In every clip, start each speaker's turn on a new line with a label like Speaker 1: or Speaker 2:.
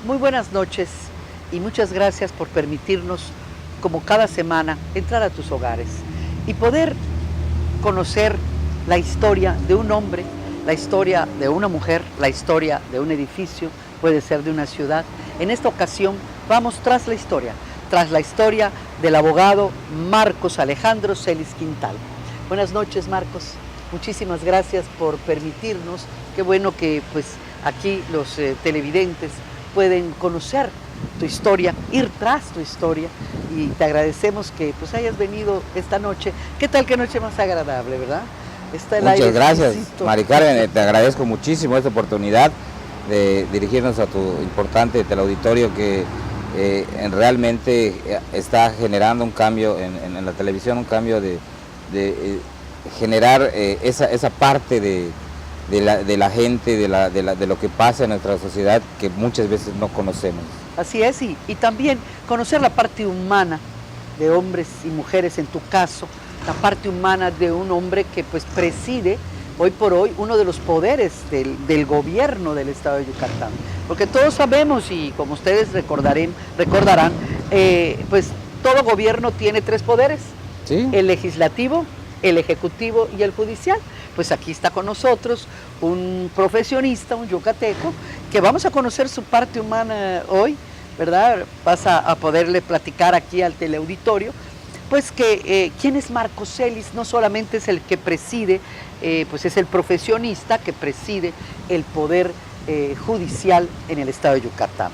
Speaker 1: Muy buenas noches y muchas gracias por permitirnos, como cada semana, entrar a tus hogares y poder conocer la historia de un hombre, la historia de una mujer, la historia de un edificio, puede ser de una ciudad. En esta ocasión vamos tras la historia del abogado Marcos Alejandro Celis Quintal. Buenas noches, Marcos. Muchísimas gracias por permitirnos. Qué bueno que pues aquí los televidentes pueden conocer tu historia, ir tras tu historia, y te agradecemos que pues hayas venido esta noche. ¿Qué tal, qué noche más agradable, verdad?
Speaker 2: Está el Muchas gracias, Mari Carmen, te agradezco muchísimo esta oportunidad de dirigirnos a tu importante teleauditorio que realmente está generando un cambio en la televisión, un cambio de generar esa parte de la gente, de lo que pasa en nuestra sociedad que muchas veces no conocemos.
Speaker 1: Así es, y también conocer la parte humana de hombres y mujeres, en tu caso, la parte humana de un hombre que pues preside hoy por hoy uno de los poderes del gobierno del estado de Yucatán. Porque todos sabemos, y como ustedes recordarán, pues todo gobierno tiene tres poderes: ¿sí? El legislativo, el ejecutivo y el judicial. Pues aquí está con nosotros un profesionista, un yucateco, que vamos a conocer su parte humana hoy, ¿verdad? Vas a poderle platicar aquí al teleauditorio, pues que quién es Marcos Celis. No solamente es el que preside, pues es el profesionista que preside el poder judicial en el estado de Yucatán.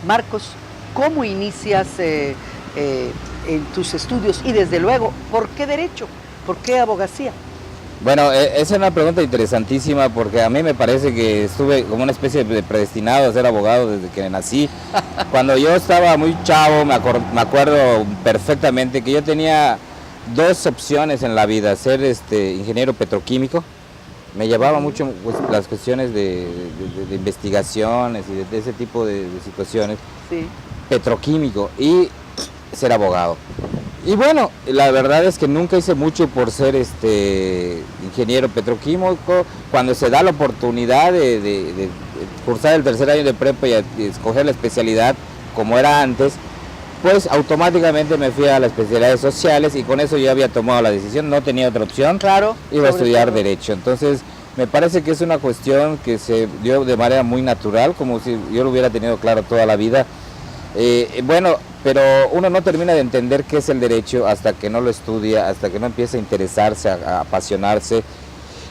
Speaker 1: Marcos, ¿cómo inicias en tus estudios? Y desde luego, ¿por qué derecho? ¿Por qué abogacía?
Speaker 2: Bueno, esa es una pregunta interesantísima, porque a mí me parece que estuve como una especie de predestinado a ser abogado desde que nací. Cuando yo estaba muy chavo, me acuerdo perfectamente que yo tenía dos opciones en la vida: ser ingeniero petroquímico. Me llevaba mucho pues, las cuestiones de investigaciones y de ese tipo de situaciones. Sí. Petroquímico, y ser abogado. Y bueno, la verdad es que nunca hice mucho por ser ingeniero petroquímico. Cuando se da la oportunidad de cursar el tercer año de prepa y escoger la especialidad como era antes, pues automáticamente me fui a las especialidades sociales, y con eso yo había tomado la decisión, no tenía otra opción. Claro. Iba a estudiar Derecho. Entonces me parece que es una cuestión que se dio de manera muy natural, como si yo lo hubiera tenido claro toda la vida. Bueno, pero uno no termina de entender qué es el derecho hasta que no lo estudia, hasta que no empieza a interesarse, a apasionarse,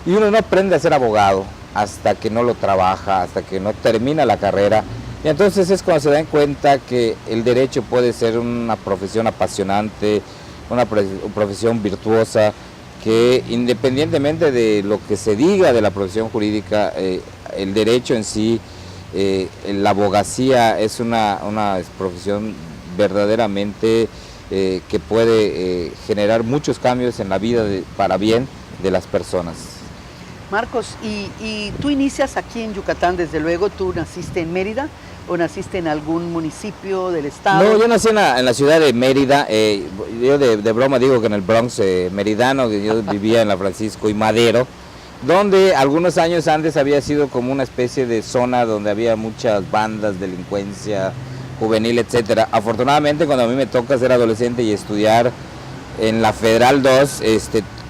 Speaker 2: y uno no aprende a ser abogado hasta que no lo trabaja, hasta que no termina la carrera, y entonces es cuando se dan cuenta que el derecho puede ser una profesión apasionante, una profesión virtuosa, que independientemente de lo que se diga de la profesión jurídica, el derecho en sí, la abogacía es una profesión verdaderamente que puede generar muchos cambios en la vida para bien de las personas.
Speaker 1: Marcos, y tú inicias aquí en Yucatán, desde luego. ¿Tú naciste en Mérida o naciste en algún municipio del estado?
Speaker 2: No, yo nací en la ciudad de Mérida. Yo de broma digo que en el Bronx meridano, que yo vivía en la Francisco y Madero, donde algunos años antes había sido como una especie de zona donde había muchas bandas, delincuencia juvenil, etcétera. Afortunadamente, cuando a mí me toca ser adolescente y estudiar en la Federal 2,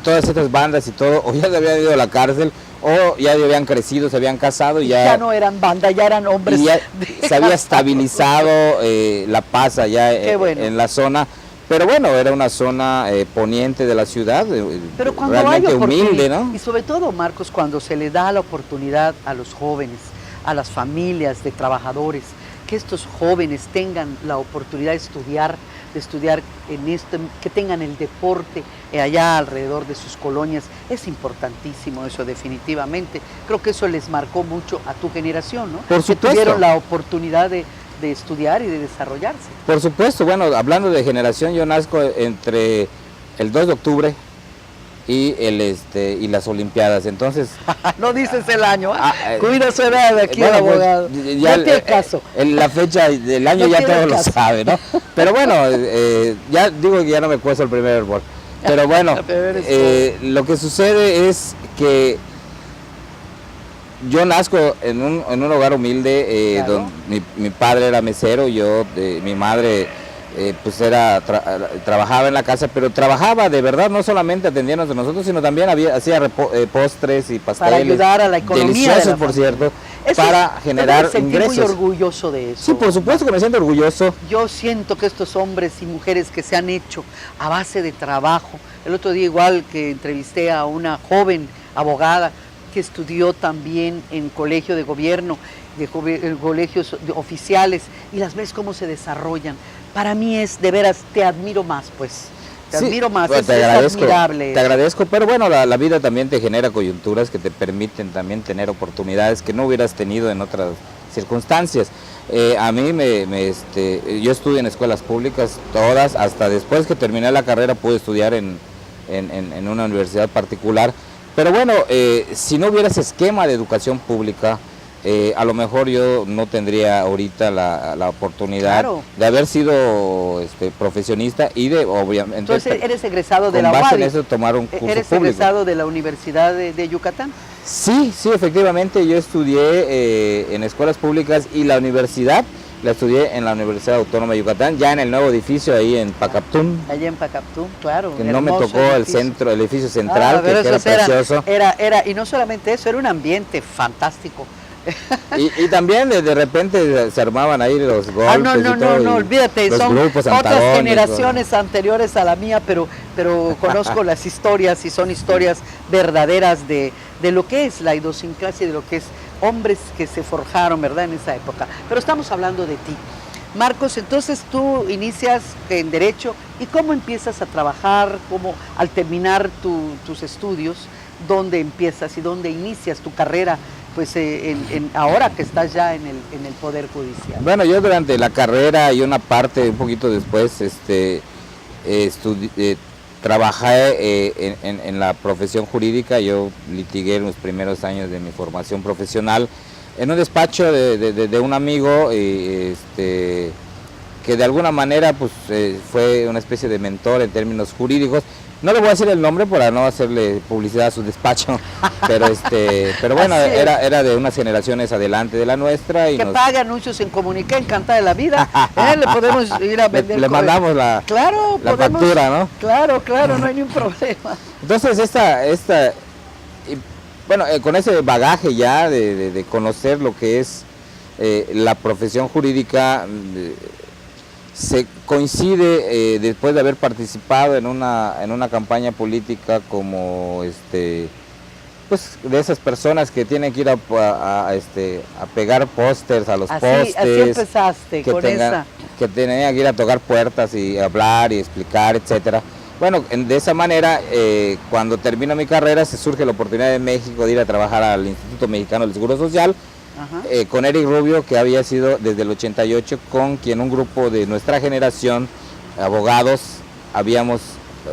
Speaker 2: todas estas bandas y todo, o ya se habían ido a la cárcel, o ya habían crecido, se habían casado, y
Speaker 1: ya no eran banda, ya eran hombres.
Speaker 2: Y ya se había estabilizado la paz allá en la zona. Pero bueno, era una zona poniente de la ciudad,
Speaker 1: pero cuando
Speaker 2: realmente humilde, ¿no?
Speaker 1: Y sobre todo, Marcos, cuando se le da la oportunidad a los jóvenes, a las familias de trabajadores, que estos jóvenes tengan la oportunidad de estudiar en esto, que tengan el deporte allá alrededor de sus colonias, es importantísimo eso, definitivamente. Creo que eso les marcó mucho a tu generación, ¿no?
Speaker 2: Por supuesto.
Speaker 1: Que tuvieron la oportunidad de estudiar y de desarrollarse.
Speaker 2: Por supuesto. Bueno, hablando de generación, yo nazco entre el 2 de octubre y las Olimpiadas, entonces...
Speaker 1: No dices el año, cuida su edad aquí, bueno, el abogado.
Speaker 2: Pues, ya no tiene caso. La fecha del año no ya todo lo sabe, ¿no? Pero bueno, ya digo que ya no me cuesta el primer hervor. Pero bueno, lo que sucede es que yo nazco en un hogar humilde,
Speaker 1: Claro.
Speaker 2: donde mi padre era mesero, mi madre pues trabajaba en la casa, pero trabajaba de verdad, no solamente atendiendo a nosotros, sino también hacía postres y pasteles.
Speaker 1: Para ayudar a la economía.
Speaker 2: Deliciosos, por cierto, para generar ingresos.
Speaker 1: Muy orgulloso de eso.
Speaker 2: Sí, por supuesto que me siento orgulloso.
Speaker 1: Yo siento que estos hombres y mujeres que se han hecho a base de trabajo. El otro día igual que entrevisté a una joven abogada que estudió también en colegio de gobierno, colegios oficiales, y las ves cómo se desarrollan. Para mí es, de veras, te admiro más, pues. Te admiro más,
Speaker 2: bueno,
Speaker 1: es admirable.
Speaker 2: Te agradezco, pero bueno, la vida también te genera coyunturas que te permiten también tener oportunidades que no hubieras tenido en otras circunstancias. A mí yo estudié en escuelas públicas, todas, hasta después que terminé la carrera pude estudiar en una universidad particular. Pero bueno, si no hubiera ese esquema de educación pública, a lo mejor yo no tendría ahorita la oportunidad, claro, de haber sido profesionista y de, obviamente,
Speaker 1: entonces eres egresado de la
Speaker 2: UADY. Con base en
Speaker 1: eso
Speaker 2: tomar un curso
Speaker 1: ¿Eres
Speaker 2: público.
Speaker 1: Egresado de la Universidad de Yucatán?
Speaker 2: Sí, efectivamente, yo estudié en escuelas públicas y la universidad la estudié en la Universidad Autónoma de Yucatán, ya en el nuevo edificio ahí en Pacaptún.
Speaker 1: Allá en Pacaptún, claro.
Speaker 2: Que no me tocó el edificio central, que era precioso.
Speaker 1: Y no solamente eso, era un ambiente fantástico.
Speaker 2: Y también de repente se armaban ahí los golpes.
Speaker 1: No, olvídate, son otras generaciones anteriores a la mía, pero conozco las historias y son historias verdaderas de lo que es la idiosincrasia, de lo que es hombres que se forjaron, ¿verdad?, en esa época. Pero estamos hablando de ti. Marcos, entonces tú inicias en Derecho, ¿y cómo empiezas a trabajar? ¿Cómo, al terminar tus estudios, dónde empiezas y dónde inicias tu carrera? Pues ahora que estás ya en el Poder Judicial.
Speaker 2: Bueno, yo durante la carrera y una parte un poquito después trabajé en la profesión jurídica. Yo litigué en los primeros años de mi formación profesional en un despacho de un amigo que de alguna manera pues fue una especie de mentor en términos jurídicos. No le voy a decir el nombre para no hacerle publicidad a su despacho, pero bueno, era de unas generaciones adelante de la nuestra. Y
Speaker 1: que pague anuncios en Comuniqué, encantada de la vida, le podemos ir a vender.
Speaker 2: Le mandamos la factura, ¿no?
Speaker 1: Claro, no hay ningún problema.
Speaker 2: Entonces con ese bagaje ya de conocer lo que es la profesión jurídica, se coincide después de haber participado en una campaña política como pues de esas personas que tienen que ir a pegar pósters a los postes.
Speaker 1: Así empezaste
Speaker 2: que tenían que ir a tocar puertas y hablar y explicar, etcétera. Bueno, de esa manera, cuando termino mi carrera, se surge la oportunidad de México de ir a trabajar al Instituto Mexicano del Seguro Social. Con Eric Rubio, que había sido desde el 88, con quien un grupo de nuestra generación, abogados,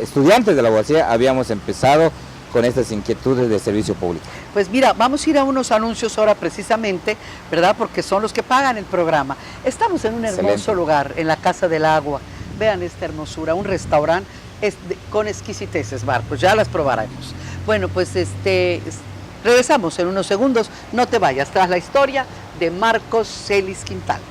Speaker 2: estudiantes de la abogacía, habíamos empezado con estas inquietudes de servicio público.
Speaker 1: Pues mira, vamos a ir a unos anuncios ahora precisamente, ¿verdad? Porque son los que pagan el programa. Estamos en un hermoso lugar, en la Casa del Agua. Vean esta hermosura, un restaurante con exquisiteces, Marcos, ya las probaremos. Bueno, pues regresamos en unos segundos, no te vayas, tras la historia de Marcos Celis Quintal.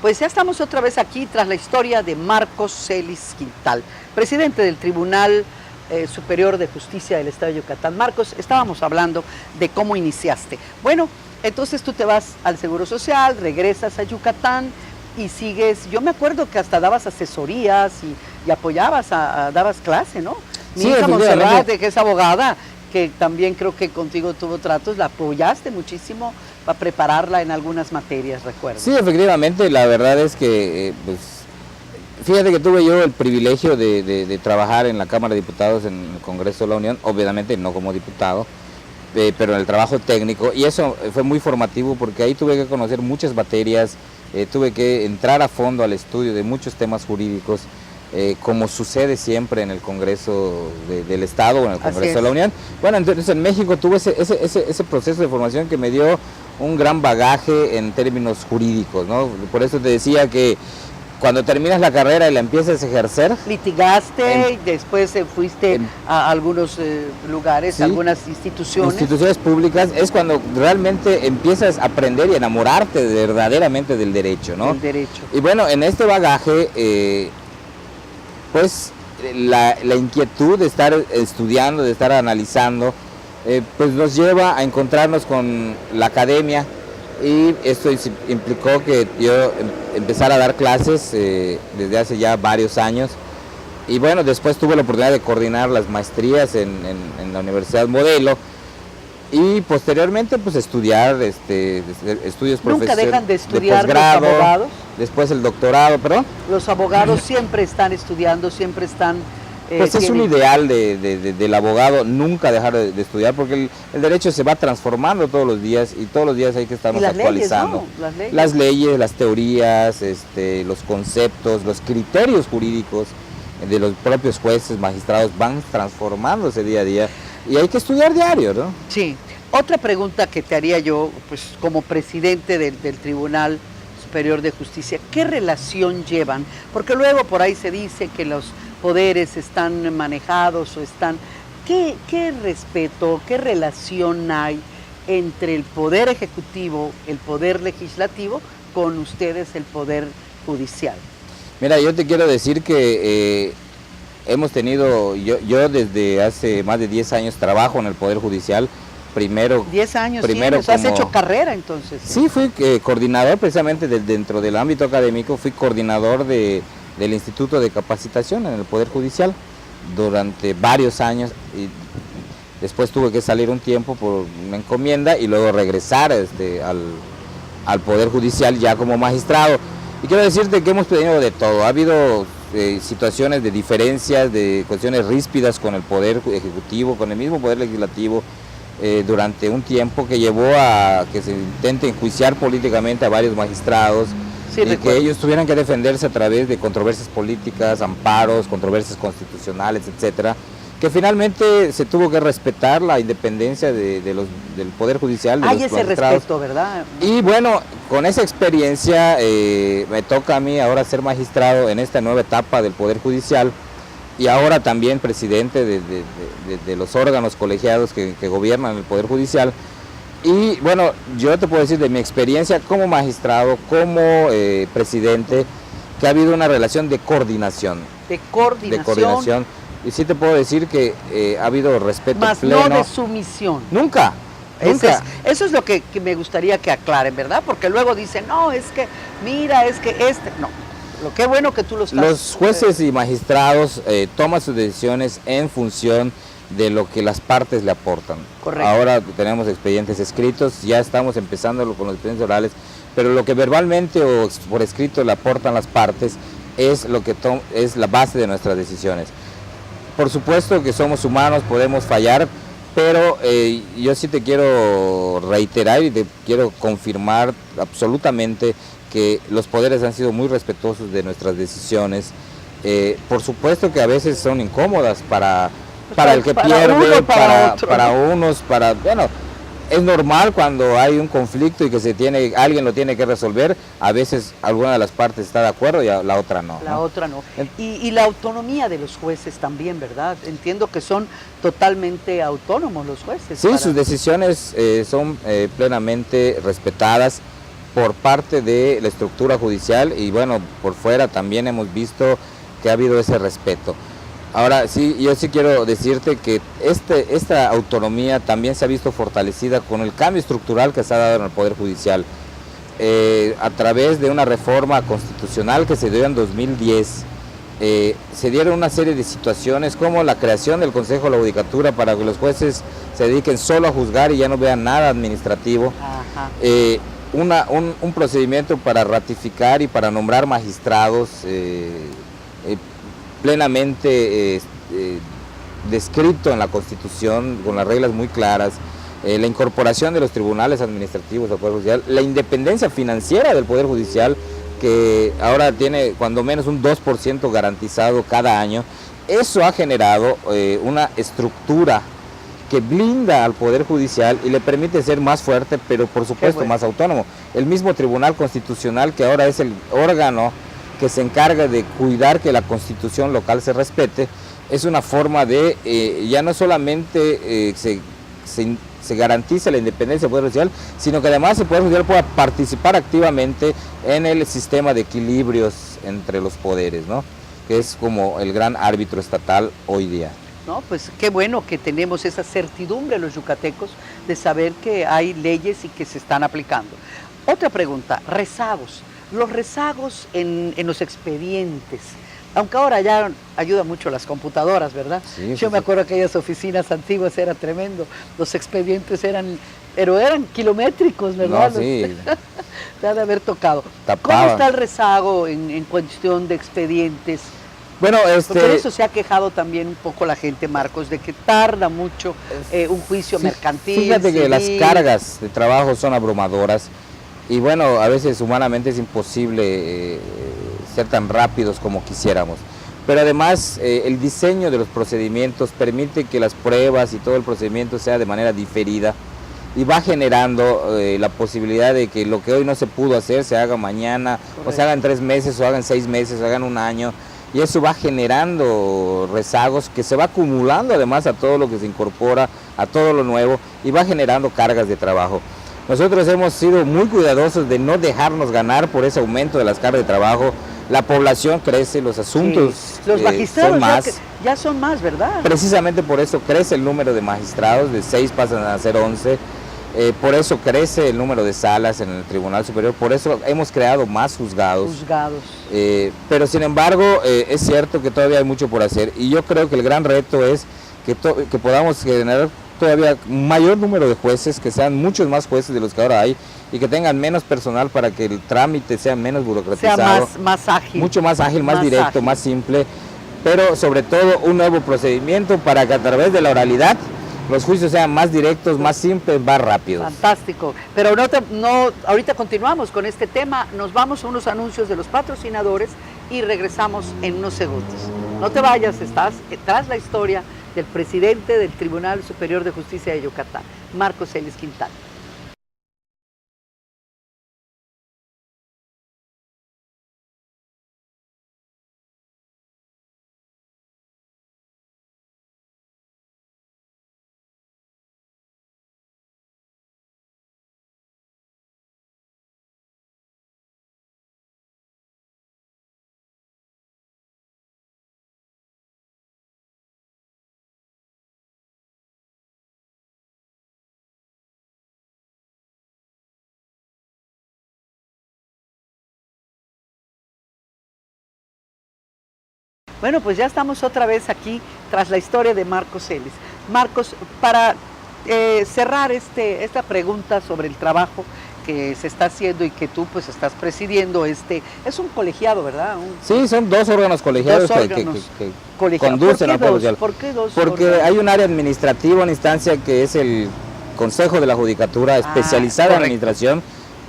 Speaker 1: Pues ya estamos otra vez aquí tras la historia de Marcos Celis Quintal, presidente del Tribunal Superior de Justicia del Estado de Yucatán. Marcos, estábamos hablando de cómo iniciaste. Bueno, entonces tú te vas al Seguro Social, regresas a Yucatán y sigues, yo me acuerdo que hasta dabas asesorías y apoyabas, dabas clase, ¿no? Mi hija Montserrat, que es abogada, que también creo que contigo tuvo tratos, la apoyaste muchísimo para prepararla en algunas materias, recuerdo.
Speaker 2: Sí, efectivamente, la verdad es que pues, Fíjate que tuve yo el privilegio de trabajar en la Cámara de Diputados en el Congreso de la Unión, obviamente no como diputado, pero en el trabajo técnico, y eso fue muy formativo porque ahí tuve que conocer muchas materias, tuve que entrar a fondo al estudio de muchos temas jurídicos, como sucede siempre en el Congreso del Estado o en el Congreso de la Unión. Bueno, entonces en México tuve ese proceso de formación que me dio un gran bagaje en términos jurídicos, ¿no? Por eso te decía que cuando terminas la carrera y la empiezas a ejercer...
Speaker 1: Litigaste y después fuiste a algunos lugares,
Speaker 2: sí,
Speaker 1: algunas instituciones.
Speaker 2: Instituciones públicas, es cuando realmente empiezas a aprender y enamorarte verdaderamente del derecho, ¿no?
Speaker 1: Del derecho.
Speaker 2: Y bueno, en este bagaje, pues la inquietud de estar estudiando, de estar analizando, pues nos lleva a encontrarnos con la academia, y esto implicó que yo empezara a dar clases desde hace ya varios años, y bueno, después tuve la oportunidad de coordinar las maestrías en la Universidad Modelo, y posteriormente pues estudiar estudios profesionales.
Speaker 1: ¿Nunca dejan de estudiar los abogados?
Speaker 2: Después el doctorado, perdón.
Speaker 1: Los abogados siempre están estudiando, siempre están...
Speaker 2: Pues es un ideal del abogado, nunca dejar de estudiar, porque el derecho se va transformando todos los días, y todos los días hay que estarnos actualizando.
Speaker 1: Leyes, ¿no?
Speaker 2: Las leyes, las teorías, los conceptos, los criterios jurídicos de los propios jueces, magistrados, van transformándose día a día, y hay que estudiar diario, ¿no?
Speaker 1: Sí. Otra pregunta que te haría yo, pues como presidente del Tribunal Superior de Justicia, ¿qué relación llevan? Porque luego por ahí se dice que los poderes están manejados o están... ¿Qué respeto, qué relación hay entre el Poder Ejecutivo, el Poder Legislativo, con ustedes, el Poder Judicial?
Speaker 2: Mira, yo te quiero decir que hemos tenido, yo desde hace más de 10 años trabajo en el Poder Judicial. Primero,
Speaker 1: 10 años
Speaker 2: primero
Speaker 1: tienes, has hecho carrera entonces.
Speaker 2: Sí, fui coordinador precisamente dentro del ámbito académico, fui coordinador del Instituto de Capacitación en el Poder Judicial durante varios años, y después tuve que salir un tiempo por una encomienda y luego regresar al Poder Judicial ya como magistrado. Y quiero decirte que hemos tenido de todo, ha habido situaciones de diferencias, de cuestiones ríspidas con el Poder Ejecutivo, con el mismo Poder Legislativo, durante un tiempo que llevó a que se intente enjuiciar políticamente a varios magistrados, sí, y que ellos tuvieran que defenderse a través de controversias políticas, amparos, controversias constitucionales, etcétera, que finalmente se tuvo que respetar la independencia del Poder Judicial.
Speaker 1: Hay ese respeto, ¿verdad?
Speaker 2: Y bueno, con esa experiencia me toca a mí ahora ser magistrado en esta nueva etapa del Poder Judicial, y ahora también presidente de los órganos colegiados que gobiernan el Poder Judicial. Y bueno, yo te puedo decir de mi experiencia como magistrado, como presidente, que ha habido una relación de coordinación.
Speaker 1: De coordinación.
Speaker 2: Y sí te puedo decir que ha habido respeto
Speaker 1: más
Speaker 2: pleno.
Speaker 1: No de sumisión.
Speaker 2: Nunca.
Speaker 1: Eso es lo que me gustaría que aclaren, ¿verdad? Porque luego dicen, no, es que, mira, es que no. Qué bueno que tú lo estás...
Speaker 2: Los jueces y magistrados toman sus decisiones en función de lo que las partes le aportan.
Speaker 1: Correcto.
Speaker 2: Ahora tenemos expedientes escritos, ya estamos empezando con los expedientes orales, pero lo que verbalmente o por escrito le aportan las partes es lo que es la base de nuestras decisiones. Por supuesto que somos humanos, podemos fallar, pero yo sí te quiero reiterar y te quiero confirmar absolutamente que los poderes han sido muy respetuosos de nuestras decisiones. Por supuesto que a veces son incómodas para el que pierde, para unos, bueno, es normal cuando hay un conflicto y que alguien lo tiene que resolver, a veces alguna de las partes está de acuerdo y la otra no.
Speaker 1: La otra no. Y la autonomía de los jueces también, ¿verdad? Entiendo que son totalmente autónomos los jueces.
Speaker 2: Sí, sus decisiones son plenamente respetadas por parte de la estructura judicial, y bueno, por fuera también hemos visto que ha habido ese respeto. Ahora sí, yo sí quiero decirte que esta autonomía también se ha visto fortalecida con el cambio estructural que se ha dado en el Poder Judicial, a través de una reforma constitucional que se dio en 2010. Se dieron una serie de situaciones como la creación del Consejo de la Judicatura para que los jueces se dediquen solo a juzgar y ya no vean nada administrativo.
Speaker 1: Ajá.
Speaker 2: Un procedimiento para ratificar y para nombrar magistrados plenamente descrito en la Constitución, con las reglas muy claras, la incorporación de los tribunales administrativos al Poder Judicial, la independencia financiera del Poder Judicial, que ahora tiene cuando menos un 2% garantizado cada año. Eso ha generado una estructura que blinda al Poder Judicial y le permite ser más fuerte, pero por supuesto más autónomo. El mismo Tribunal Constitucional, que ahora es el órgano que se encarga de cuidar que la Constitución local se respete, es una forma de, ya no solamente se garantiza la independencia del Poder Judicial, sino que además el Poder Judicial pueda participar activamente en el sistema de equilibrios entre los poderes, ¿no? Que es como el gran árbitro estatal hoy día.
Speaker 1: No, pues qué bueno que tenemos esa certidumbre los yucatecos de saber que hay leyes y que se están aplicando. Otra pregunta, rezagos. Los rezagos en los expedientes, aunque ahora ya ayuda mucho las computadoras, ¿verdad?
Speaker 2: Sí,
Speaker 1: Yo me acuerdo que aquellas oficinas antiguas era tremendo, los expedientes eran kilométricos, ¿verdad?
Speaker 2: No, sí.
Speaker 1: Te ha de haber tocado.
Speaker 2: Tapaba.
Speaker 1: ¿Cómo está el rezago en cuestión de expedientes?
Speaker 2: Bueno,
Speaker 1: Porque de eso se ha quejado también un poco la gente, Marcos, de que tarda mucho un juicio mercantil.
Speaker 2: Fíjate que
Speaker 1: civil.
Speaker 2: las cargas de trabajo son abrumadoras y bueno, a veces humanamente es imposible ser tan rápidos como quisiéramos. Pero además el diseño de los procedimientos permite que las pruebas y todo el procedimiento sea de manera diferida y va generando la posibilidad de que lo que hoy no se pudo hacer se haga mañana. Correcto. O se haga en 3 meses, o haga en 6 meses, o haga en 1 año. Y eso va generando rezagos que se va acumulando además a todo lo que se incorpora, a todo lo nuevo, y va generando cargas de trabajo. Nosotros hemos sido muy cuidadosos de no dejarnos ganar por ese aumento de las cargas de trabajo. La población crece, los asuntos
Speaker 1: los magistrados
Speaker 2: son más.
Speaker 1: ya son más, ¿verdad?
Speaker 2: Precisamente por eso crece el número de magistrados, de 6 pasan a ser 11. Por eso crece el número de salas en el Tribunal Superior, por eso hemos creado más juzgados. Pero sin embargo, es cierto que todavía hay mucho por hacer y yo creo que el gran reto es que podamos generar todavía un mayor número de jueces, que sean muchos más jueces de los que ahora hay y que tengan menos personal para que el trámite sea menos burocratizado.
Speaker 1: Sea más ágil.
Speaker 2: Mucho más ágil, más directo, ágil, más simple, pero sobre todo un nuevo procedimiento para que a través de la oralidad los juicios sean más directos, más simples, más rápidos.
Speaker 1: Fantástico. Pero ahorita continuamos con este tema, nos vamos a unos anuncios de los patrocinadores y regresamos en unos segundos. No te vayas, estás tras la historia del presidente del Tribunal Superior de Justicia de Yucatán, Marcos Celis Quintana. Bueno, pues ya estamos otra vez aquí tras la historia de Marcos Celis. Marcos, para cerrar esta pregunta sobre el trabajo que se está haciendo y que tú pues estás presidiendo, es un colegiado, ¿verdad?
Speaker 2: Sí, son 2 órganos colegiados que conducen al Poder Judicial.
Speaker 1: ¿Por qué 2?
Speaker 2: Porque hay un área administrativa, una instancia que es el Consejo de la Judicatura, especializada en administración,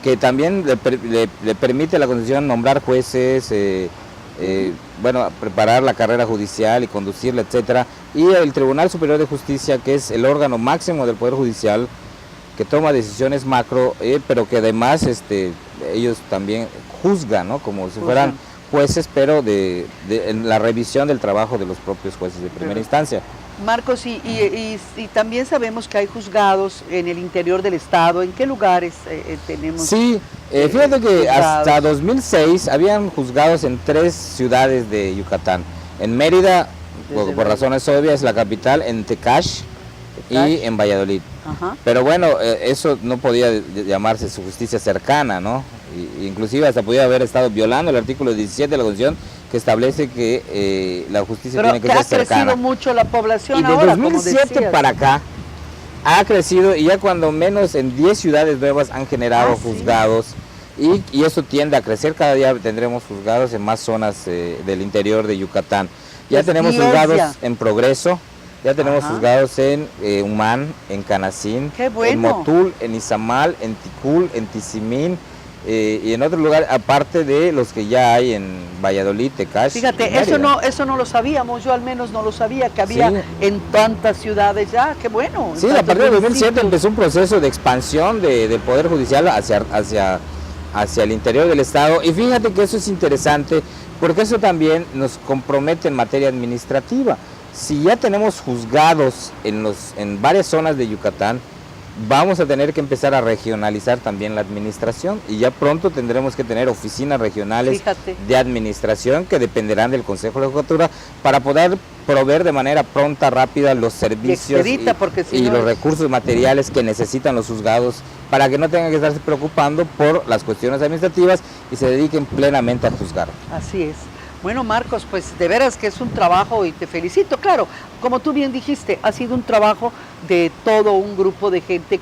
Speaker 2: que también le permite a la Constitución nombrar jueces, preparar la carrera judicial y conducirla, etcétera, y el Tribunal Superior de Justicia, que es el órgano máximo del Poder Judicial, que toma decisiones macro, pero que además ellos también juzgan, ¿no? Como si fueran jueces, pero en la revisión del trabajo de los propios jueces de primera instancia.
Speaker 1: Marcos, y también sabemos que hay juzgados en el interior del estado. ¿En qué lugares tenemos?
Speaker 2: Sí, fíjate que juzgados. Hasta 2006 habían juzgados en 3 ciudades de Yucatán. En Mérida, por razones obvias, la capital, en Tecash y en Valladolid. Ajá. Pero bueno, eso no podía llamarse su justicia cercana, ¿no? Inclusive hasta podía haber estado violando el artículo 17 de la Constitución, que establece que la justicia tiene que ser cercana.
Speaker 1: Pero ha crecido mucho la población
Speaker 2: y de
Speaker 1: ahora,
Speaker 2: 2007 para acá ha crecido, y ya cuando menos en 10 ciudades nuevas han generado juzgados. y eso tiende a crecer. Cada día tendremos juzgados en más zonas del interior de Yucatán. Ya
Speaker 1: Pues
Speaker 2: tenemos
Speaker 1: 10
Speaker 2: juzgados
Speaker 1: ya.
Speaker 2: en Progreso, ya tenemos
Speaker 1: Ajá.
Speaker 2: juzgados en Humán, en Canacín,
Speaker 1: Qué bueno.
Speaker 2: en Motul, en Izamal, en Ticul, en Tizimín, y en otro lugar, aparte de los que ya hay en Valladolid, Tecash. y
Speaker 1: Fíjate,
Speaker 2: Mérida.
Speaker 1: eso no lo sabíamos, yo al menos no lo sabía, que había
Speaker 2: Sí.
Speaker 1: en tantas ciudades ya, qué bueno. en
Speaker 2: Sí, a
Speaker 1: tantos
Speaker 2: partir de 2007
Speaker 1: municipios.
Speaker 2: empezó un proceso de expansión del Poder Judicial hacia el interior del Estado. Y fíjate que eso es interesante, porque eso también nos compromete en materia administrativa. Si ya tenemos juzgados en varias zonas de Yucatán, vamos a tener que empezar a regionalizar también la administración, y ya pronto tendremos que tener oficinas regionales
Speaker 1: Fíjate.
Speaker 2: de administración que dependerán del Consejo de la Judicatura para poder proveer de manera pronta, rápida los servicios
Speaker 1: expedita, porque si
Speaker 2: y
Speaker 1: no
Speaker 2: los
Speaker 1: es-
Speaker 2: recursos materiales que necesitan los juzgados, para que no tengan que estarse preocupando por las cuestiones administrativas y se dediquen plenamente a juzgar.
Speaker 1: Así es. Bueno, Marcos, pues de veras que es un trabajo y te felicito. Claro, como tú bien dijiste, ha sido un trabajo de todo un grupo de gente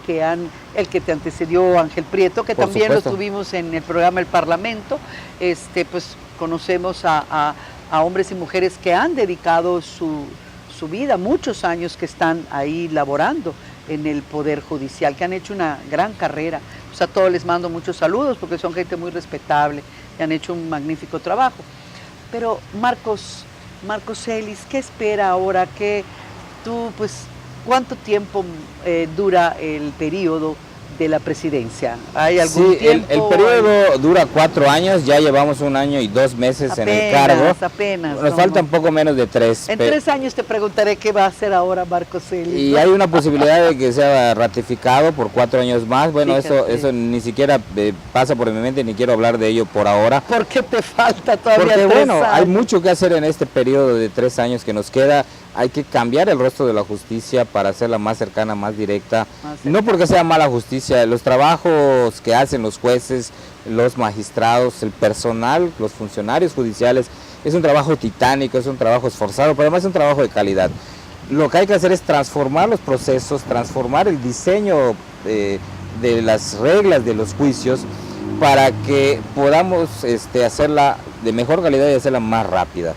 Speaker 1: el que te antecedió, Ángel Prieto, que
Speaker 2: Por
Speaker 1: también
Speaker 2: supuesto.
Speaker 1: lo tuvimos en el programa El Parlamento. Pues conocemos a hombres y mujeres que han dedicado su vida, muchos años que están ahí laborando en el Poder Judicial, que han hecho una gran carrera. Pues a todos les mando muchos saludos porque son gente muy respetable y han hecho un magnífico trabajo. Pero Marcos Celis, ¿qué espera ahora? ¿Cuánto tiempo dura el periodo de la presidencia? ¿Hay algún
Speaker 2: Sí,
Speaker 1: tiempo?
Speaker 2: el periodo dura 4 años, ya llevamos 1 año y 2 meses en el cargo.
Speaker 1: Apenas.
Speaker 2: Nos
Speaker 1: no,
Speaker 2: faltan
Speaker 1: no.
Speaker 2: poco menos de 3.
Speaker 1: En 3 años te preguntaré qué va a hacer ahora Marcos Celis.
Speaker 2: Y
Speaker 1: ¿no?
Speaker 2: hay una posibilidad de que sea ratificado por 4 años más. Bueno,
Speaker 1: Fíjate.
Speaker 2: eso ni siquiera pasa por mi mente, ni quiero hablar de ello por ahora.
Speaker 1: ¿Por qué te falta todavía
Speaker 2: Porque
Speaker 1: 3
Speaker 2: bueno,
Speaker 1: años?
Speaker 2: hay mucho que hacer en este periodo de 3 años que nos queda. Hay que cambiar el rostro de la justicia para hacerla más cercana, más directa.
Speaker 1: Más cercana.
Speaker 2: No porque sea mala justicia, los trabajos que hacen los jueces, los magistrados, el personal, los funcionarios judiciales, es un trabajo titánico, es un trabajo esforzado, pero además es un trabajo de calidad. Lo que hay que hacer es transformar los procesos, transformar el diseño de las reglas de los juicios para que podamos hacerla de mejor calidad y hacerla más rápida.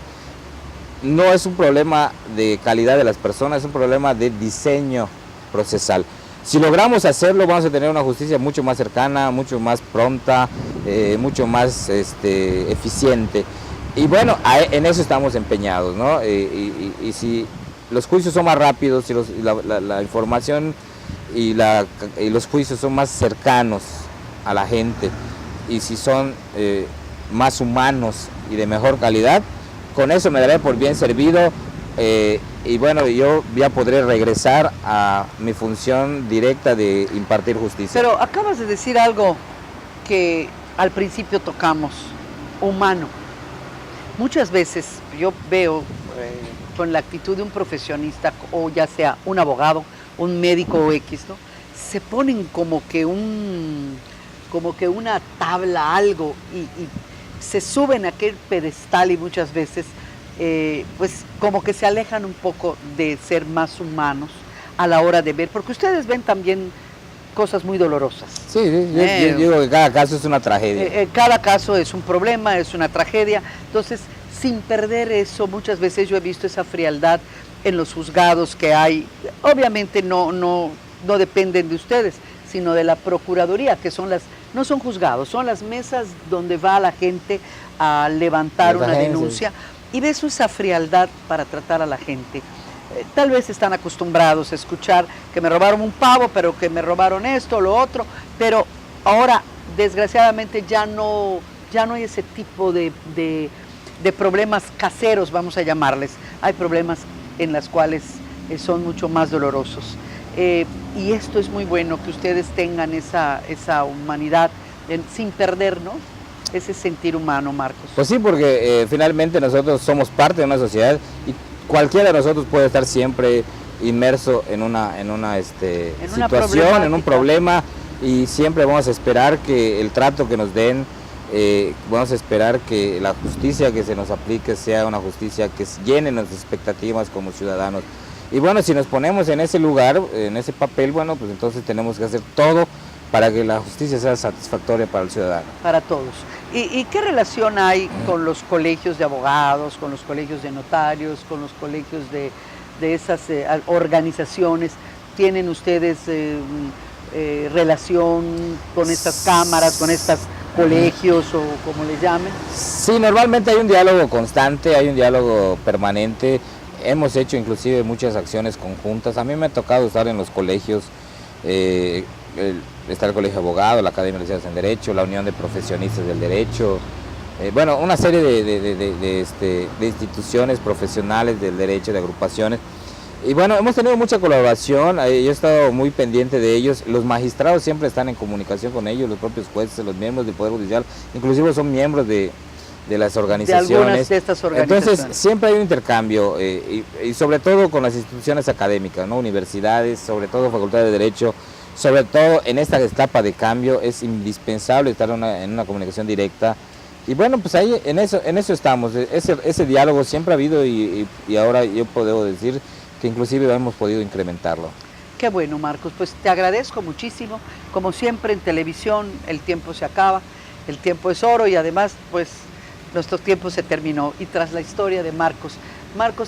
Speaker 2: No es un problema de calidad de las personas, es un problema de diseño procesal. Si logramos hacerlo, vamos a tener una justicia mucho más cercana, mucho más pronta, mucho más eficiente. Y bueno, en eso estamos empeñados, ¿no? Y si los juicios son más rápidos, si la información y los juicios son más cercanos a la gente, y si son más humanos y de mejor calidad, con eso me daré por bien servido, y bueno, yo ya podré regresar a mi función directa de impartir justicia.
Speaker 1: Pero acabas de decir algo que al principio tocamos, humano. Muchas veces yo veo con la actitud de un profesionista, o ya sea un abogado, un médico o X, ¿no? Se ponen como que una tabla, algo, y se suben a aquel pedestal, y muchas veces pues como que se alejan un poco de ser más humanos a la hora de ver, porque ustedes ven también cosas muy dolorosas.
Speaker 2: Sí, yo digo que cada caso es una tragedia.
Speaker 1: Cada caso es un problema, es una tragedia. Entonces, sin perder eso, muchas veces yo he visto esa frialdad en los juzgados que hay. Obviamente no dependen de ustedes, sino de la Procuraduría, que no son juzgados, son las mesas donde va la gente a levantar
Speaker 2: Las
Speaker 1: una
Speaker 2: agencias.
Speaker 1: denuncia, y ves esa frialdad para tratar a la gente. Tal vez están acostumbrados a escuchar que me robaron un pavo, pero que me robaron esto, lo otro, pero ahora desgraciadamente ya no hay ese tipo de problemas caseros, vamos a llamarles. Hay problemas en los cuales son mucho más dolorosos. Y esto es muy bueno, que ustedes tengan esa humanidad sin perder, ¿no?, ese sentir humano, Marcos.
Speaker 2: Pues sí, porque finalmente nosotros somos parte de una sociedad, y cualquiera de nosotros puede estar siempre inmerso en una situación, en un problema, y siempre vamos a esperar que el trato que nos den, vamos a esperar que la justicia que se nos aplique sea una justicia que llene nuestras expectativas como ciudadanos. Y bueno, si nos ponemos en ese lugar, en ese papel, bueno, pues entonces tenemos que hacer todo para que la justicia sea satisfactoria para el ciudadano.
Speaker 1: Para todos. ¿Y qué relación hay con los colegios de abogados, con los colegios de notarios, con los colegios de esas organizaciones? ¿Tienen ustedes relación con estas cámaras, con estos colegios o como les llamen?
Speaker 2: Sí, normalmente hay un diálogo constante, hay un diálogo permanente. Hemos hecho inclusive muchas acciones conjuntas. A mí me ha tocado estar en los colegios, está el Colegio de Abogados, la Academia de Licenciados en Derecho, la Unión de Profesionistas del Derecho, bueno, una serie de instituciones profesionales del derecho, de agrupaciones. Y bueno, hemos tenido mucha colaboración, yo he estado muy pendiente de ellos, los magistrados siempre están en comunicación con ellos, los propios jueces, los miembros del Poder Judicial, inclusive son miembros de las organizaciones.
Speaker 1: De algunas de estas organizaciones.
Speaker 2: Entonces, siempre hay un intercambio, y sobre todo con las instituciones académicas, ¿no? Universidades, sobre todo facultades de Derecho, sobre todo en esta etapa de cambio, es indispensable estar en una comunicación directa. Y bueno, pues ahí en eso estamos, ese diálogo siempre ha habido y ahora yo puedo decir que inclusive hemos podido incrementarlo.
Speaker 1: Qué bueno, Marcos, pues te agradezco muchísimo. Como siempre en televisión el tiempo se acaba, el tiempo es oro y además pues nuestro tiempo se terminó. Y tras la historia de Marcos,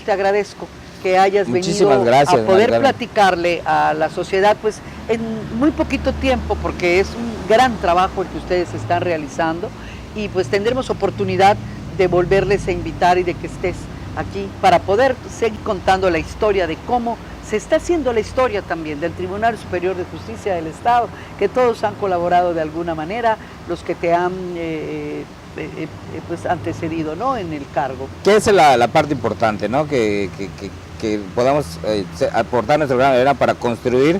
Speaker 1: te agradezco que hayas venido a poder platicarle a la sociedad pues en muy poquito tiempo, porque es un gran trabajo el que ustedes están realizando y pues tendremos oportunidad de volverles a invitar y de que estés aquí para poder seguir contando la historia de cómo se está haciendo la historia también del Tribunal Superior de Justicia del Estado, que todos han colaborado de alguna manera, los que te han pues antecedido, ¿no?, en el cargo.
Speaker 2: Que esa es la parte importante, ¿no?, que podamos aportar nuestra gran manera para construir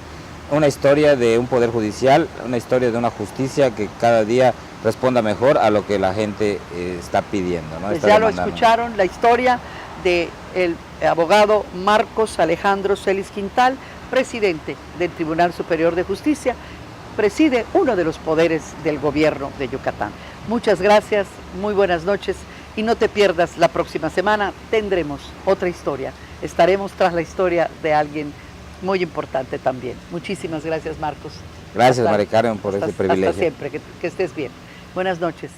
Speaker 2: una historia de un poder judicial, una historia de una justicia que cada día responda mejor a lo que la gente está pidiendo, ¿no?
Speaker 1: Pues ya lo escucharon, la historia del abogado Marcos Alejandro Celis Quintal, presidente del Tribunal Superior de Justicia, preside uno de los poderes del gobierno de Yucatán. Muchas gracias, muy buenas noches y no te pierdas la próxima semana, tendremos otra historia, estaremos tras la historia de alguien muy importante también. Muchísimas gracias, Marcos.
Speaker 2: Gracias, Mari Carmen, por este privilegio.
Speaker 1: Hasta siempre, que estés bien. Buenas noches.